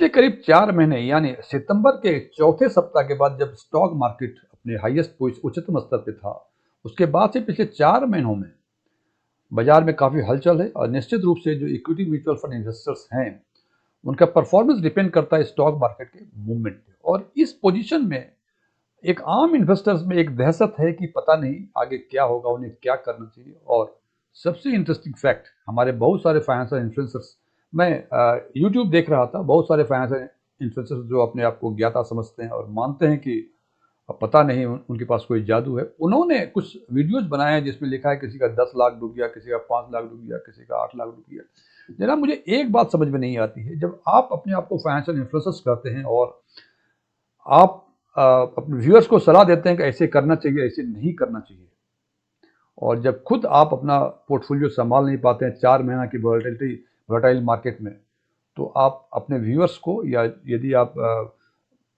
पिछले करीब 4 महीने यानी सितंबर के चौथे सप्ताह के बाद जब स्टॉक मार्केट अपने हाईएस्ट उच्चतम स्तर पे था, उसके बाद से पिछले 4 महीनों में बाजार में काफ़ी हलचल है और निश्चित रूप से जो इक्विटी म्यूचुअल फंड इन्वेस्टर्स हैं, उनका परफॉर्मेंस डिपेंड करता है स्टॉक मार्केट के मूवमेंट पे। और इस पोजीशन में एक आम इन्वेस्टर्स में एक दहशत है कि पता नहीं आगे क्या होगा, उन्हें क्या करना चाहिए। और सबसे इंटरेस्टिंग फैक्ट, हमारे बहुत सारे फाइनेंशियल इन्फ्लुएंसर्स, मैं यूट्यूब देख रहा था, बहुत सारे फाइनेंशियल इन्फ्लुएंसर्स जो अपने आप को ज्ञाता समझते हैं और मानते हैं कि अब पता नहीं उनके पास कोई जादू है, उन्होंने कुछ वीडियोज बनाए हैं जिसमें लिखा है किसी का 10 लाख डूब गया, किसी का 5 लाख डूब गया, किसी का 8 लाख डूब गया। जनाब, मुझे एक बात समझ में नहीं आती है, जब आप अपने आप को फाइनेंशियल इन्फ्लुएंसर्स करते हैं और आप अपने व्यूअर्स को सलाह देते हैं कि ऐसे करना चाहिए, ऐसे नहीं करना चाहिए, और जब खुद आप अपना पोर्टफोलियो संभाल नहीं पाते हैं 4 महीना की वोलेटाइल मार्केट में, तो आप अपने व्यूअर्स को, या यदि आप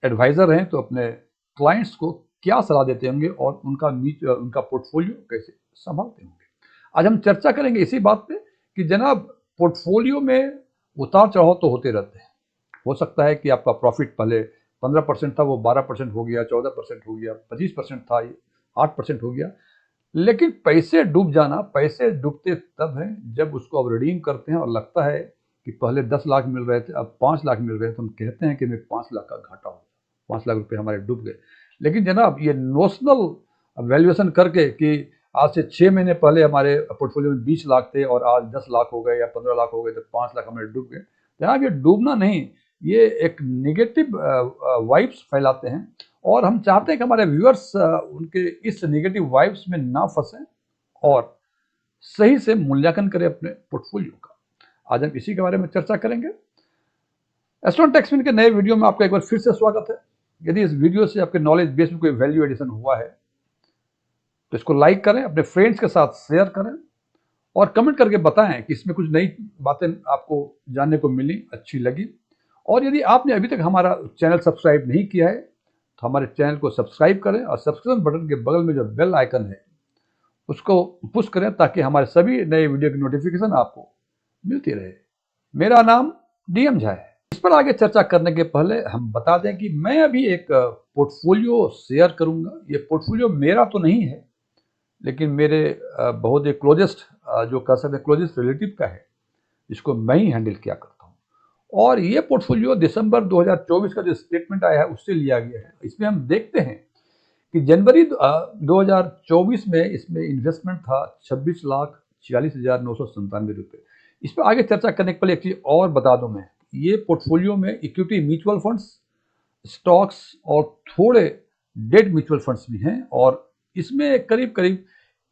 एडवाइज़र हैं तो अपने क्लाइंट्स को क्या सलाह देते होंगे और उनका पोर्टफोलियो कैसे संभालते होंगे। आज हम चर्चा करेंगे इसी बात पे कि जनाब, पोर्टफोलियो में उतार चढ़ाव तो होते रहते हैं। हो सकता है कि आपका प्रॉफिट पहले 15% था, वो 12% हो गया, 14% हो गया, 25% था, 8% हो गया। लेकिन पैसे डूब जाना, पैसे डूबते तब हैं जब उसको आप रिडीम करते हैं और लगता है कि पहले 10 लाख मिल रहे थे, अब 5 लाख मिल रहे हैं, तो हम कहते हैं कि हमें 5 लाख का घाटा हो, 5 लाख रुपए हमारे डूब गए। लेकिन जनाब, ये नोशनल वैल्यूएशन करके कि आज से 6 महीने पहले हमारे पोर्टफोलियो में 20 लाख थे और आज 10 लाख हो गए या 15 लाख हो गए, तो 5 लाख हमारे डूब गए। जनाब, ये डूबना नहीं, ये एक निगेटिव वाइब्स फैलाते हैं और हम चाहते हैं कि हमारे व्यूअर्स उनके इस निगेटिव वाइब्स में ना फंसें और सही से मूल्यांकन करें अपने पोर्टफोलियो का। आज हम इसी के बारे में चर्चा करेंगे। एस्ट्रॉन टेक्समिन के नए वीडियो में आपका एक बार फिर से स्वागत है। यदि इस वीडियो से आपके नॉलेज बेस में कोई वैल्यू एडिशन हुआ है तो इसको लाइक करें, अपने फ्रेंड्स के साथ शेयर करें और कमेंट करके बताएं कि इसमें कुछ नई बातें आपको जानने को मिली, अच्छी लगी। और यदि आपने अभी तक हमारा चैनल सब्सक्राइब नहीं किया है तो हमारे चैनल को सब्सक्राइब करें और सब्सक्रिप्शन बटन के बगल में जो बेल आइकन है उसको पुश करें ताकि हमारे सभी नए वीडियो की नोटिफिकेशन आपको मिलती रहे। मेरा नाम डीएम झा है। इस पर आगे चर्चा करने के पहले हम बता दें कि मैं अभी एक पोर्टफोलियो शेयर करूंगा। ये पोर्टफोलियो मेरा तो नहीं है, लेकिन मेरे बहुत ही क्लोजेस्ट, जो कह सकते हैं क्लोजेस्ट रिलेटिव का है, जिसको मैं ही हैंडल किया करता हूँ। और ये पोर्टफोलियो दिसंबर 2024 का जो स्टेटमेंट आया है उससे लिया गया है। इसमें हम देखते हैं कि जनवरी 2024 में इसमें इन्वेस्टमेंट था 26,46,997 रुपये। इस पर आगे चर्चा करने के पहले एक चीज़ और बता दूं, मैं ये पोर्टफोलियो में इक्विटी म्यूचुअल फंड्स, स्टॉक्स और थोड़े डेट म्यूचुअल फंड्स भी हैं। और इसमें करीब करीब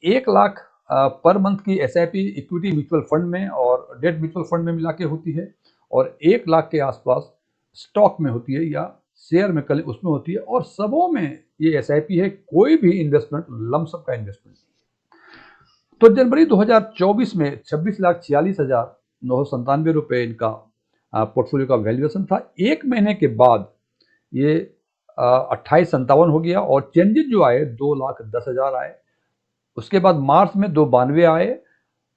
1 लाख पर मंथ की SIP इक्विटी म्यूचुअल फंड में और डेट म्यूचुअल फंड में मिला के होती है, और 1 लाख के आसपास स्टॉक में होती है या शेयर में उसमें होती है। और सबों में ये SIP है, कोई भी इन्वेस्टमेंट लमसम का इन्वेस्टमेंट नहीं है। तो जनवरी 2024 में 26,46,997 रुपये इनका पोर्टफोलियो का वैल्यूएशन था। एक महीने के बाद ये 28,57 हो गया और चेंजेस जो आए 2,10,000 आए। उसके बाद मार्च में 292 आए,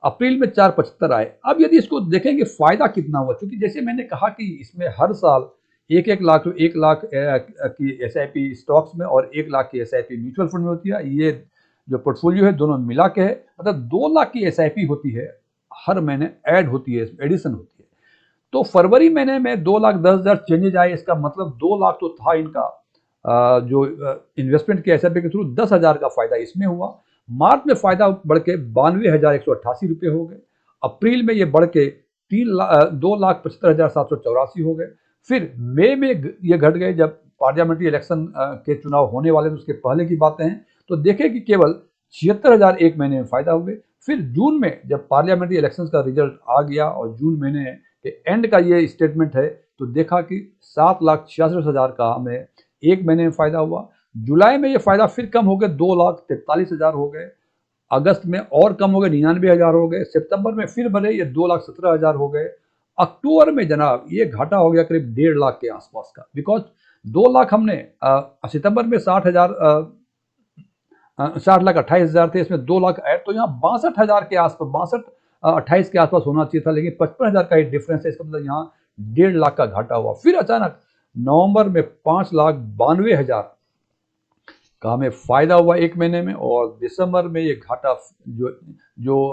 अप्रैल में 475 आए। अब यदि इसको देखेंगे फायदा कितना हुआ, क्योंकि जैसे मैंने कहा कि इसमें हर साल 1 लाख, तो 1 लाख की SIP स्टॉक्स में और 1 लाख की SIP म्यूचुअल फंड में होती है। ये जो पोर्टफोलियो है दोनों मिला के है, मतलब 2 लाख की SIP होती है, हर महीने ऐड होती है, एडिशन होती है। तो फरवरी महीने में 2,10,000 चेंजेज आए। इसका मतलब 2 लाख तो था इनका, जो इन्वेस्टमेंट के SIP के थ्रू 10,000 का फायदा इसमें हुआ। मार्च में फायदा बढ़ के 92,188 रुपये हो गए। अप्रैल में ये बढ़ के 2,75,784 हो गए। फिर मई में ये घट गए जब पार्लियामेंट्री इलेक्शन के चुनाव होने वाले थे, उसके पहले की बातें हैं। तो देखें कि केवल 76,000 एक महीने में फायदा हुए। फिर जून में जब पार्लियामेंट्री इलेक्शन का रिजल्ट आ गया और जून महीने के एंड का ये स्टेटमेंट है, तो देखा कि 7,66,000 का हमें एक महीने में फायदा हुआ। जुलाई में ये फायदा फिर कम हो गए, 2,43,000 हो गए। अगस्त में और कम हो गए, 99,000 हो गए। सितंबर में फिर बढ़े, ये 2,17,000 हो गए। अक्टूबर में जनाब ये घाटा हो गया करीब 1.5 लाख के आसपास का, बिकॉज 2 लाख हमने सितंबर में 60,28,000 थे, इसमें 2 लाख ऐड, तो यहाँ 62,000 के आसपास, 62 28 के आसपास होना चाहिए था, लेकिन 55,000 का ही डिफरेंस है। इसका मतलब यहाँ 1.5 लाख का घाटा हुआ। फिर अचानक नवंबर में 5,92,000 का हमें फायदा हुआ एक महीने में, और दिसंबर में ये घाटा जो जो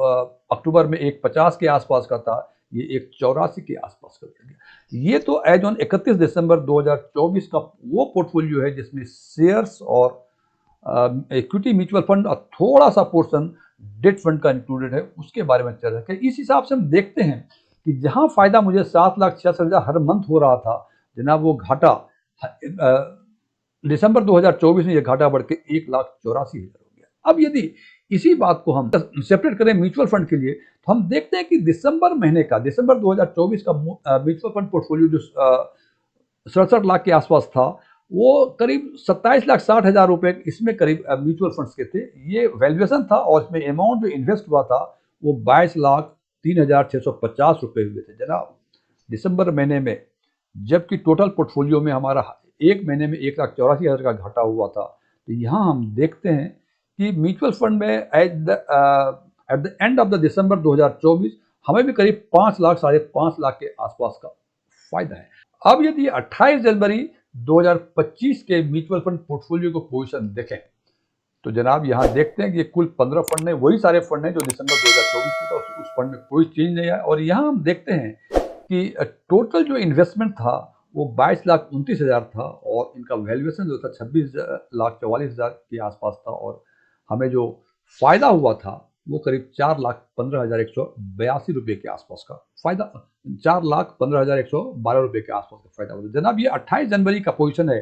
अक्टूबर में 1,50 के आसपास का था, ये 1,84 के आसपास का गया। ये तो एज ऑन 31 दिसंबर 2024 का वो पोर्टफोलियो है जिसमें शेयर्स और इक्विटी म्यूचुअल फंड और थोड़ा सा पोर्शन डेट फंड का इंक्लूडेड है, उसके बारे में चर्चा करें। इस हिसाब से हम देखते हैं कि जहां फायदा मुझे 7,66,000 हर मंथ हो रहा था, जनाब वो घाटा दिसंबर 2024 में ये घाटा बढ़ के 1,84,000 हो गया। अब यदि इसी बात को हम सेपरेट करें म्यूचुअल फंड के लिए, तो हम देखते हैं कि दिसंबर महीने का, दिसंबर 2024 का म्यूचुअल फंड पोर्टफोलियो जो 67 लाख के आसपास था, वो करीब 27,60,000 रुपए इसमें करीब म्यूचुअल फंड्स के थे। ये वैल्यूएशन था और इसमें अमाउंट जो इन्वेस्ट हुआ था वो 22,03,650 रुपए हुए थे जनाब दिसंबर महीने में, जबकि टोटल पोर्टफोलियो में हमारा एक महीने में 1,84,000 का घाटा हुआ था। तो यहाँ हम देखते हैं कि म्यूचुअल फंड में at the end of the दिसंबर 2024 हमें भी करीब 5 लाख, 5.5 लाख के आसपास का फायदा है। अब यदि 28 जनवरी 2025 के म्यूचुअल फंड पोर्टफोलियो को पोजीशन देखें, तो जनाब यहाँ देखते हैं कि ये कुल 15 फंड है, वही सारे फंड हैं जो दिसंबर 2024 में था, उस फंड में कोई चेंज नहीं आया। और यहाँ हम देखते हैं कि टोटल जो इन्वेस्टमेंट था वो 22,29,000 था, और इनका वैल्यूएशन जो था 26,44,000 के आसपास था, और हमें जो फायदा हुआ था वो करीब 4,15,182 रुपये के आसपास का फायदा, 4,15,112 रुपये के आसपास का फायदा हुआ। जनाब ये 28 जनवरी का पोजीशन है।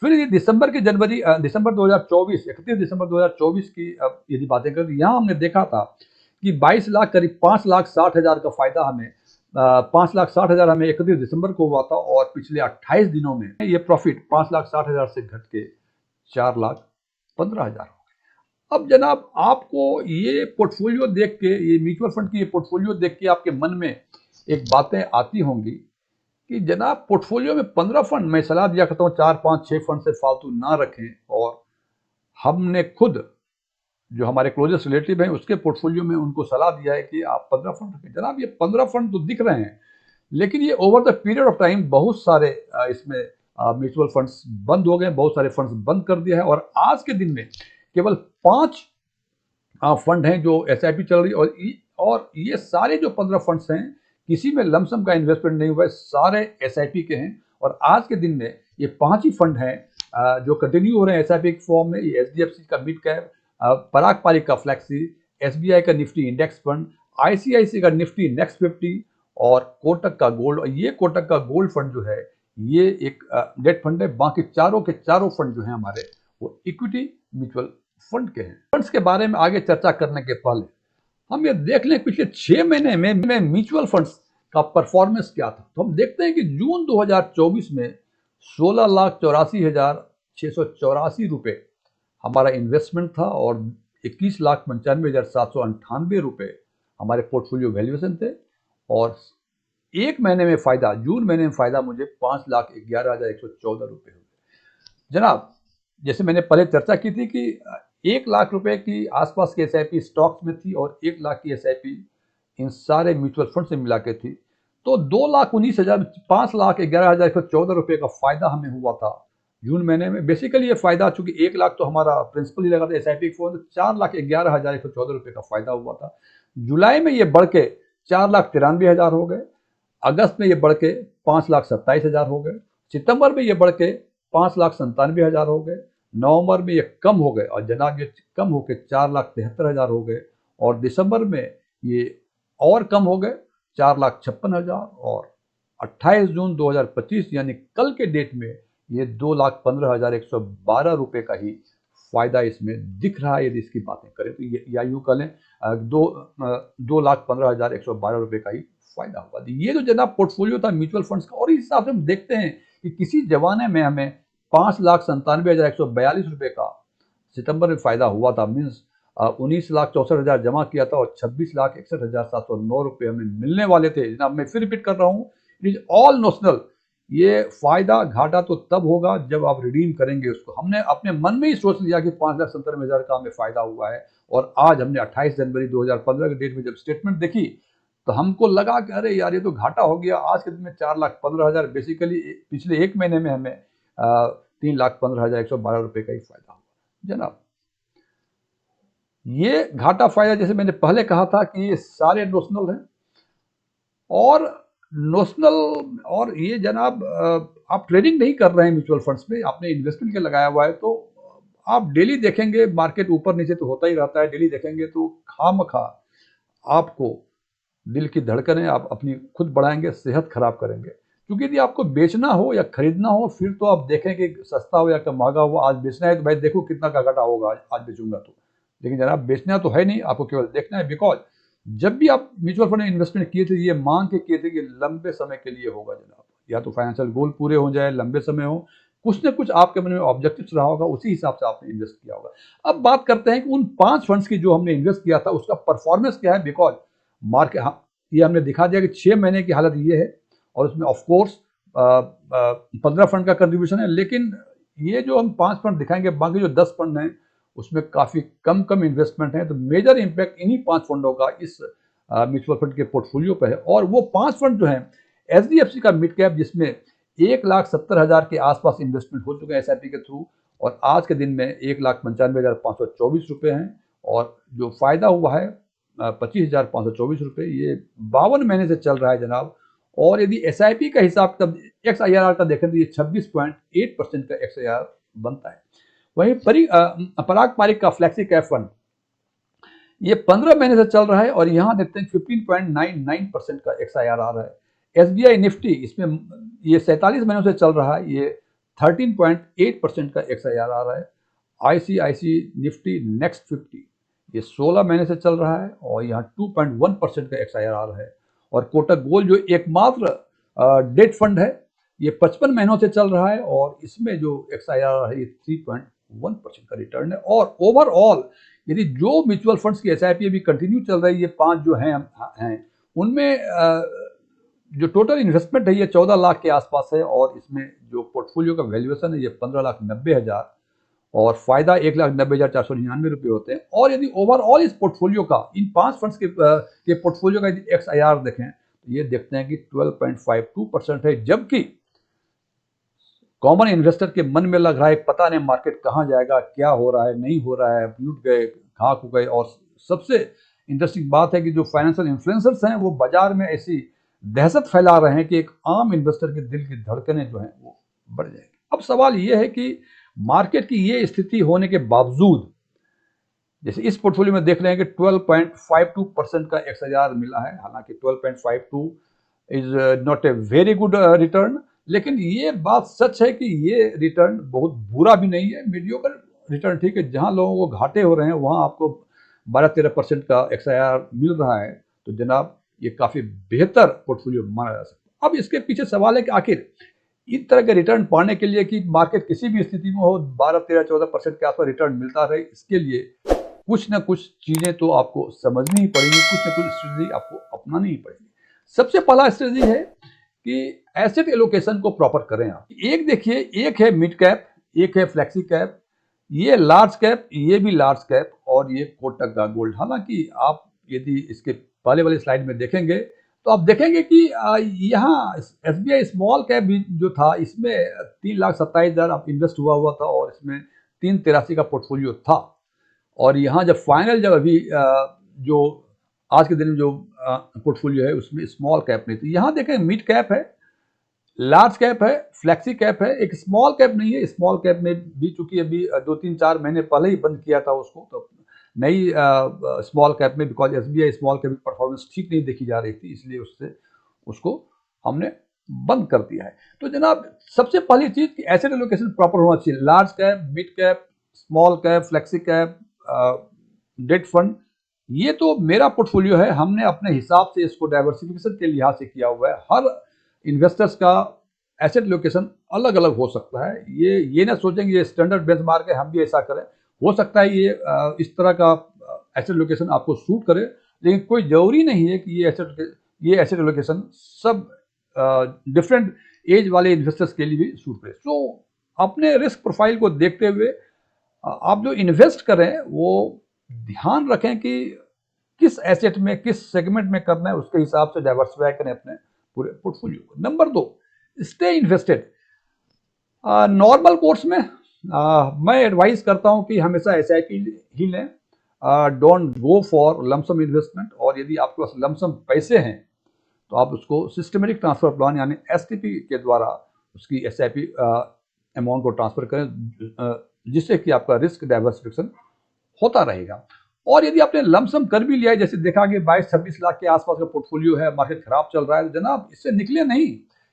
फिर ये दिसंबर 2024, 31 दिसंबर 2024 की यदि बातें करें, यहाँ हमने देखा था कि 22 लाख करीब 5,60,000 का फायदा हमें 5,60,000 हमें 31 दिसंबर को हुआ था, और पिछले 28 दिनों में ये प्रॉफिट 5,60,000 से घट के 4,15,000 हो गए। अब जनाब आपको ये पोर्टफोलियो देख के, ये म्यूचुअल फंड की ये पोर्टफोलियो देख के आपके मन में एक बातें आती होंगी कि जनाब पोर्टफोलियो में 15 फंड, मैं सलाह दिया करता हूँ 4, 5, 6 फंड से फालतू ना रखें, और हमने खुद जो हमारे क्लोजेस्ट रिलेटिव हैं उसके पोर्टफोलियो में उनको सलाह दिया है कि आप 15 फंड रखें। जनाब ये 15 फंड तो दिख रहे हैं, लेकिन ये over the period of time बहुत सारे इसमें म्यूचुअल फंड्स बंद हो गए, बहुत सारे फंड्स बंद कर दिया है, और आज के दिन में केवल 5 फंड हैं जो SIP चल रही है, और ये सारे जो 15 फंड्स हैं किसी में लमसम का इन्वेस्टमेंट नहीं हुआ है, सारे SIP के हैं। और आज के दिन में ये 5 ही फंड हैं जो कंटिन्यू हो रहे हैं SIP के फॉर्म में। ये HDFC का मिड कैप, पराग पारिक का फ्लैक्सी, SBI का निफ्टी इंडेक्स फंड, ICICI का निफ्टी नेक्स्ट 50, और कोटक का गोल्ड। ये कोटक का गोल्ड फंड जो है ये एक डेट फंड है। बाकी चारों के चारों फंड जो है हमारे वो इक्विटी म्यूचुअल फंड के हैं। फंड्स के बारे में आगे चर्चा करने के पहले हम ये देख लें पिछले 6 महीने में म्यूचुअल फंड्स का परफॉर्मेंस क्या था। तो हम देखते हैं कि जून 2024 में 16,84,684 रुपये हमारा इन्वेस्टमेंट था, और 21,95,798 रुपये हमारे पोर्टफोलियो वैल्यूएशन थे, और एक महीने में फायदा, जून महीने में फायदा मुझे 5,11,114 रुपये हो गए। जनाब जैसे मैंने पहले चर्चा की थी कि 1 लाख रुपए की आसपास की SIP स्टॉक्स में थी, और 1 लाख की SIP इन सारे म्यूचुअल फंड से मिला के थी, तो 2,19,000, 5,11,114 रुपये का फायदा हमें हुआ था जून महीने में। बेसिकली ये फायदा, चूंकि 1 लाख तो हमारा प्रिंसिपल ही लगा था SIP फॉर, 4,11,114 रुपये का फायदा हुआ था। जुलाई में ये बढ़ के 4,93,000 हो गए, अगस्त में ये बढ़ के 5,27,000 हो गए, सितंबर में ये बढ़ के 5,97,000 हो गए, नवंबर में ये कम हो गए, और जनाब ये कम होकर 4,73,000 हो गए, और दिसंबर में ये और कम हो गए 4,56,000, और 28 जून 2025 यानी कल के डेट में ये 2,15,112 रुपये का ही फायदा इसमें दिख रहा है। यदि इसकी बातें करें तो ये, या यूँ कर लें 2,15,112 रुपये का ही फायदा हुआ। ये जो जनाब पोर्टफोलियो था म्यूचुअल फंड्स का, और इस हिसाब से हम देखते हैं कि किसी जमाने में हमें 5,97,142 रुपये का सितंबर में फायदा हुआ था। मीन्स 19,64,000 जमा किया था, और 26,61,709 रुपये हमें मिलने वाले थे। जनाब मैं फिर रिपीट कर रहा हूँ, इट इज ऑल नोशनल। ये फायदा घाटा तो तब होगा जब आप रिडीम करेंगे उसको। हमने अपने मन में ही सोच लिया कि 5,97,000 का हमें फायदा हुआ है, और आज हमने 28 जनवरी 2015 के डेट में जब स्टेटमेंट देखी तो हमको लगा कि अरे यार ये तो घाटा हो गया। आज के दिन में 4,15,000, बेसिकली पिछले एक महीने में हमें 3,15,112 रुपये का ही फायदा हुआ जनाब। ये घाटा फायदा जैसे मैंने पहले कहा था कि ये सारे नोशनल हैं, और नोशनल, और ये जनाब आप ट्रेडिंग नहीं कर रहे हैं म्यूचुअल फंड्स में, आपने इन्वेस्टमेंट के लगाया हुआ है, तो आप डेली देखेंगे मार्केट ऊपर नीचे तो होता ही रहता है। डेली देखेंगे तो खामखा आपको दिल की धड़कनें आप अपनी खुद बढ़ाएंगे, सेहत खराब करेंगे। क्योंकि यदि आपको बेचना हो या खरीदना हो, फिर तो आप देखें कि सस्ता हो या कम महंगा हो। आज बेचना है तो भाई देखो कितना का घाटा होगा, आज बेचूंगा तो। लेकिन जनाब बेचना तो है नहीं, आपको केवल देखना है। बिकॉज जब भी आप म्यूचुअल फंड में इन्वेस्टमेंट किए थे, ये मांग के किए थे कि लंबे समय के लिए होगा जनाब, या तो फाइनेंशियल गोल पूरे हो जाए, लंबे समय हो, कुछ न कुछ आपके मन में ऑब्जेक्टिव रहा होगा, उसी हिसाब से आपने इन्वेस्ट किया होगा। अब बात करते हैं कि उन 5 फंड्स की जो हमने इन्वेस्ट किया था उसका परफॉर्मेंस क्या है। बिकॉज मार्केट, ये हमने दिखा दिया कि 6 महीने की हालत ये है, और उसमें ऑफ कोर्स 15 फंड का कंट्रीब्यूशन है। लेकिन ये जो हम 5 फंड दिखाएंगे, बाकी जो 10 फंड हैं उसमें काफ़ी कम कम इन्वेस्टमेंट है। तो मेजर इम्पैक्ट इन्हीं 5 फंडों का इस म्यूचुअल फंड के पोर्टफोलियो पर है। और वो 5 फंड जो हैं, HDFC का मिड कैप, जिसमें 1,70,000 के आसपास इन्वेस्टमेंट हो चुके हैं SIP के थ्रू, और आज के दिन में 1,95,524 रुपये हैं। और जो फायदा हुआ है 25,524 रुपये, ये 52 महीने से चल रहा है जनाब। और यदि SIP का हिसाब तब XIRR का देखें तो ये 26.8% का XIRR बनता है। वहीं पराग पारिक का फ्लैक्सी कैप फंड, ये 15 महीने से चल रहा है, और यहाँ देखते हैं 15.99% का XIRR है। SBI निफ्टी, इसमें ये 47 महीनों से चल रहा है, ये 13.8% का XIRR है। ICICI निफ्टी नेक्स्ट 50, ये 16 महीने से चल रहा है, और यहाँ 2.1% का XIRR है। और कोटक गोल्ड जो एकमात्र डेट फंड है, ये 55 महीनों से चल रहा है, और इसमें जो XIRR है ये 3.1% का रिटर्न है। और ओवरऑल यदि जो म्यूचुअल फंड्स की SIP भी कंटिन्यू चल रही है, ये 5 जो हैं उनमें जो टोटल इन्वेस्टमेंट है ये 14 लाख के आसपास है, और इसमें जो पोर्टफोलियो का वैल्यूएशन है ये 15,90,000, और फायदा 1,90,499 रुपये होते हैं। और यदि ओवरऑल इस पोर्टफोलियो का, इन 5 फंड्स के पोर्टफोलियो का यदि XIRR देखें तो ये देखते हैं कि 12.52% है। जबकि कॉमन इन्वेस्टर के मन में लग रहा है पता नहीं मार्केट कहाँ जाएगा, क्या हो रहा है, नहीं हो रहा है, लूट गए, खाक हो गए। और सबसे इंटरेस्टिंग बात है कि जो फाइनेंशियल इन्फ्लुएंसर्स हैं वो बाजार में ऐसी दहशत फैला रहे हैं कि एक आम इन्वेस्टर के दिल की धड़कनें जो हैं वो बढ़ जाएंगी। अब सवाल ये है कि मार्केट की ये स्थिति होने के बावजूद, जैसे इस पोर्टफोलियो में देख रहे हैं कि 12.52% का XIRR मिला है। हालांकि 12.52 is not a very good return, लेकिन ये बात सच है कि ये रिटर्न बहुत बुरा भी नहीं है, मीडियोकर रिटर्न ठीक है। जहां लोगों को घाटे हो रहे हैं वहां आपको 12-13% का XIRR मिल रहा है, तो जनाब ये काफ़ी बेहतर पोर्टफोलियो माना जा सकता है। अब इसके पीछे सवाल है कि आखिर इस तरह के रिटर्न पाने के लिए कि मार्केट किसी भी स्थिति में हो 12-13-14% के आसपास रिटर्न मिलता रहे, इसके लिए कुछ ना कुछ चीज़ें तो आपको समझनी ही पड़ेगी, कुछ ना कुछ स्ट्रेटजी आपको अपनानी ही पड़ेगी। सबसे पहला स्ट्रेटजी है कि एसेट एलोकेशन को प्रॉपर करें आप। एक देखिए, एक है मिड कैप, एक है फ्लैक्सी कैप, ये लार्ज कैप, ये भी लार्ज कैप, और ये कोटक का गोल्ड। हालांकि आप यदि इसके पहले वाले स्लाइड में देखेंगे तो आप देखेंगे कि यहाँ SBI स्मॉल कैप भी जो था, इसमें 3,27,000 आप इन्वेस्ट हुआ था, और इसमें 383 का पोर्टफोलियो था। और यहाँ जब फाइनल, जब अभी जो आज के दिन में जो पोर्टफोलियो है उसमें स्मॉल कैप नहीं थी। यहाँ देखें मिड कैप है, लार्ज कैप है, फ्लैक्सी कैप है, एक स्मॉल कैप नहीं है। स्मॉल कैप में भी चूंकि अभी 2-3-4 महीने पहले ही बंद किया था उसको, तो नई स्मॉल कैप में, बिकॉज SBI स्मॉल कैप की परफॉर्मेंस ठीक नहीं देखी जा रही थी, इसलिए उसको हमने बंद कर दिया है। तो जनाब सबसे पहली चीज कि एसेट एलोकेशन प्रॉपर होना चाहिए। Large cap, mid cap, small cap, flexi cap, debt fund, ये तो मेरा पोर्टफोलियो है। हमने अपने हिसाब से इसको डाइवर्सिफिकेशन के लिहाज से किया हुआ है। हर इन्वेस्टर्स का एसेट लोकेशन अलग अलग हो सकता है। ये ना सोचेंगे ये स्टैंडर्ड बेंचमार्क है हम भी ऐसा करें। हो सकता है ये इस तरह का एसेट लोकेशन आपको सूट करे, लेकिन कोई जरूरी नहीं है कि ये एसेट लोकेशन सब डिफरेंट एज वाले इन्वेस्टर्स के लिए भी सूट करे। सो अपने रिस्क प्रोफाइल को देखते हुए आप जो इन्वेस्ट करें वो ध्यान रखें कि किस एसेट में, किस सेगमेंट में करना है, उसके हिसाब से डाइवर्सिफाई करें अपने पूरे पोर्टफोलियो को। Number 2, stay invested. Normal course में मैं एडवाइस करता हूं कि हमेशा एसआईपी ही लें, don't go for lump sum investment. और यदि आपके पास लमसम पैसे हैं तो आप उसको सिस्टमेटिक ट्रांसफर प्लान यानी एसटीपी के द्वारा उसकी एसआईपी अमाउंट को ट्रांसफर करें, जिससे कि आपका रिस्क डाइवर्सिफिकेशन होता रहेगा। और यदि आपने लमसम कर भी लिया है, जैसे देखा कि 22-26 लाख के आसपास का पोर्टफोलियो है, मार्केट खराब चल रहा है, तो जनाब इससे निकले नहीं।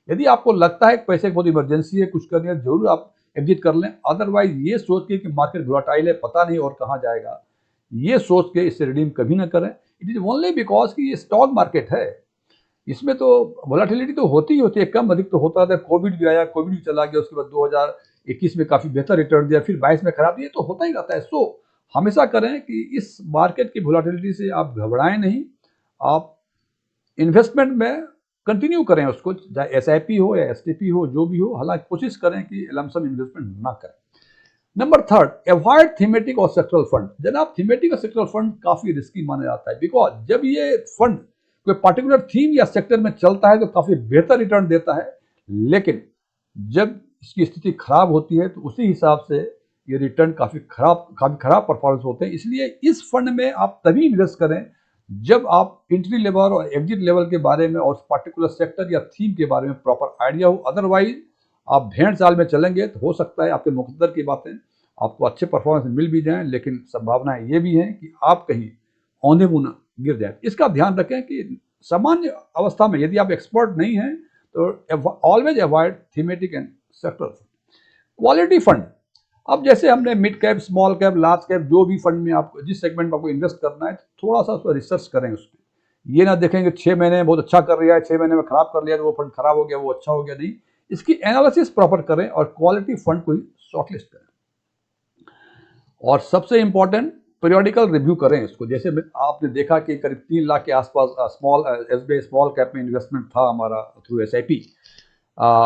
यदि आपको लगता है कि पैसे की बहुत इमरजेंसी है, कुछ करनी है, जरूर आप एग्जिट कर लें। अदरवाइज ये सोच के कि मार्केट वोलेटाइल है, पता नहीं और कहाँ जाएगा, ये सोच के इससे रिडीम कभी ना करें। इट इज ओनली बिकॉज कि ये स्टॉक मार्केट है, इसमें तो वोलेटिलिटी तो होती ही होती है, कम अधिक तो होता था। कोविड भी आया, कोविड भी चला गया, उसके बाद 2021 में काफी बेहतर रिटर्न दिया, फिर 22 में खराब दिया, तो होता ही रहता है। सो हमेशा करें कि इस मार्केट की वोलेटिलिटी से आप घबराएं नहीं, आप इन्वेस्टमेंट में कंटिन्यू करें उसको, चाहे एसआईपी हो या एसटीपी हो, जो भी हो। हालांकि कोशिश करें कि लमसम इन्वेस्टमेंट ना करें। नंबर 3, अवॉइड थीमेटिक और सेक्टरल फंड। जनाब थीमेटिक और सेक्टरल फंड काफी रिस्की माना जाता है, बिकॉज जब ये फंड कोई पर्टिकुलर थीम या सेक्टर में चलता है तो काफी बेहतर रिटर्न देता है, लेकिन जब इसकी स्थिति खराब होती है तो उसी हिसाब से ये रिटर्न काफी खराब परफॉर्मेंस होते हैं। इसलिए इस फंड में आप तभी इन्वेस्ट करें जब आप एंट्री लेवल और एग्जिट लेवल के बारे में और पर्टिकुलर सेक्टर या थीम के बारे में प्रॉपर आइडिया हो। अदरवाइज आप भेड़ चाल में चलेंगे तो हो सकता है आपके मुकद्दर की बातें आपको अच्छे परफॉर्मेंस मिल भी जाएं, लेकिन संभावनाएं ये भी हैं कि आप कहीं औंधे मुंह गिर जाए। इसका ध्यान रखें कि सामान्य अवस्था में यदि आप एक्सपर्ट नहीं हैं तो always avoid thematic and sector. Quality fund, अब जैसे हमने mid cap, small cap, large cap, जो भी फंड में आपको जिस सेगमेंट में आपको इन्वेस्ट करना है, थोड़ा सा उसको रिसर्च करें। उस पर ये ना देखेंगे 6 महीने में बहुत अच्छा कर रहा है, 6 महीने में खराब कर लिया तो वो फंड खराब हो गया, वो अच्छा हो गया, नहीं। इसकी एनालिसिस प्रॉपर करें और क्वालिटी फंड को ही शॉर्टलिस्ट करें। और सबसे इंपॉर्टेंट, पीरियोडिकल रिव्यू करें इसको। जैसे आपने देखा कि करीब 3 लाख के आसपास एसबीआई स्मॉल कैप में इन्वेस्टमेंट था हमारा थ्रू एसआईपी।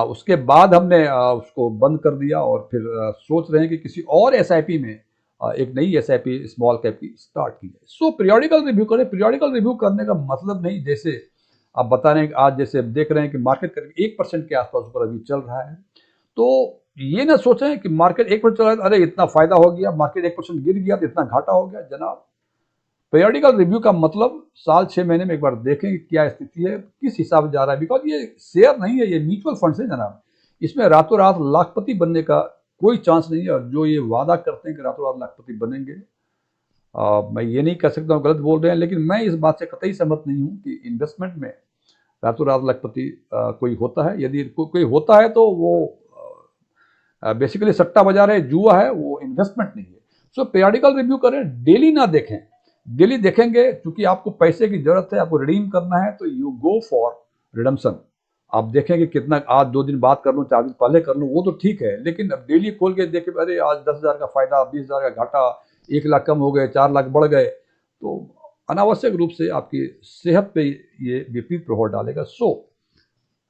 उसके बाद हमने उसको बंद कर दिया और फिर सोच रहे हैं कि किसी और एसआईपी में एक नई एसआईपी स्मॉल कैप की स्टार्ट की जाए। सो पीरियोडिकल रिव्यू करें। पीरियोडिकल रिव्यू करने का मतलब नहीं, जैसे आप बता रहे हैं कि आज जैसे देख रहे हैं कि मार्केट करीब 1% के आसपास ऊपर अभी चल रहा है, तो ये ना सोचें कि मार्केट 1% चल रहा है, अरे इतना फायदा हो गया, मार्केट 1% गिर गया तो इतना घाटा हो गया। जनाब पीरियोडिकल रिव्यू का मतलब साल 6 महीने में एक बार देखें कि क्या स्थिति है, किस हिसाब से जा रहा है। बिकॉज ये शेयर नहीं है, ये म्यूचुअल फंड्स है जनाब, इसमें रातों रात लाखपति बनने का कोई चांस नहीं है। और जो ये वादा करते हैं कि रातों रात लाखपति बनेंगे, मैं ये नहीं कह सकता हूँ गलत बोल रहे हैं, लेकिन मैं इस बात से कतई सहमत नहीं हूँ कि इन्वेस्टमेंट में रातों रात लाखपति कोई होता है। यदि कोई होता है तो वो बेसिकली सट्टा बाजार है, जुआ है, वो इन्वेस्टमेंट नहीं है। सो पीरियोडिकल रिव्यू करें, डेली ना देखें। डेली देखेंगे क्योंकि आपको पैसे की जरूरत है, आपको रिडीम करना है, तो यू गो फॉर रिडम्पशन। आप देखें कि कितना, आज 2 दिन बाद कर लूँ, 4 दिन पहले कर लूँ, वो तो ठीक है, लेकिन अब डेली खोल के देखे अरे आज 10,000 का फायदा, 20,000 का घाटा, 1 लाख कम हो गए, 4 लाख बढ़ गए, तो अनावश्यक रूप से आपकी सेहत पे ये विपरीत प्रभाव डालेगा। सो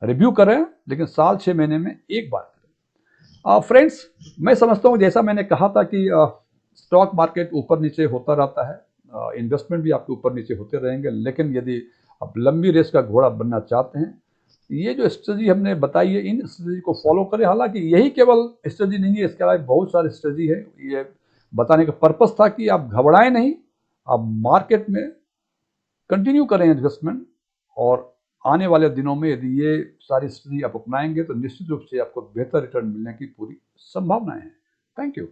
रिव्यू करें, लेकिन साल 6 महीने में एक बार करें। फ्रेंड्स, मैं समझता हूँ जैसा मैंने कहा था कि स्टॉक मार्केट ऊपर नीचे होता रहता है, इन्वेस्टमेंट भी आपके ऊपर नीचे होते रहेंगे, लेकिन यदि आप लंबी रेस का घोड़ा बनना चाहते हैं, ये जो स्ट्रेटजी हमने बताई है, इन स्ट्रेटजी को फॉलो करें। हालांकि यही केवल स्ट्रेटजी नहीं है, इसके अलावा बहुत सारी स्ट्रेटजी है। ये बताने का पर्पस था कि आप घबराएं नहीं, आप मार्केट में कंटिन्यू करें इन्वेस्टमेंट, और आने वाले दिनों में यदि ये सारी स्ट्रेटजी आप अपनाएंगे तो निश्चित रूप से आपको बेहतर रिटर्न मिलने की पूरी संभावनाएं हैं। Thank you.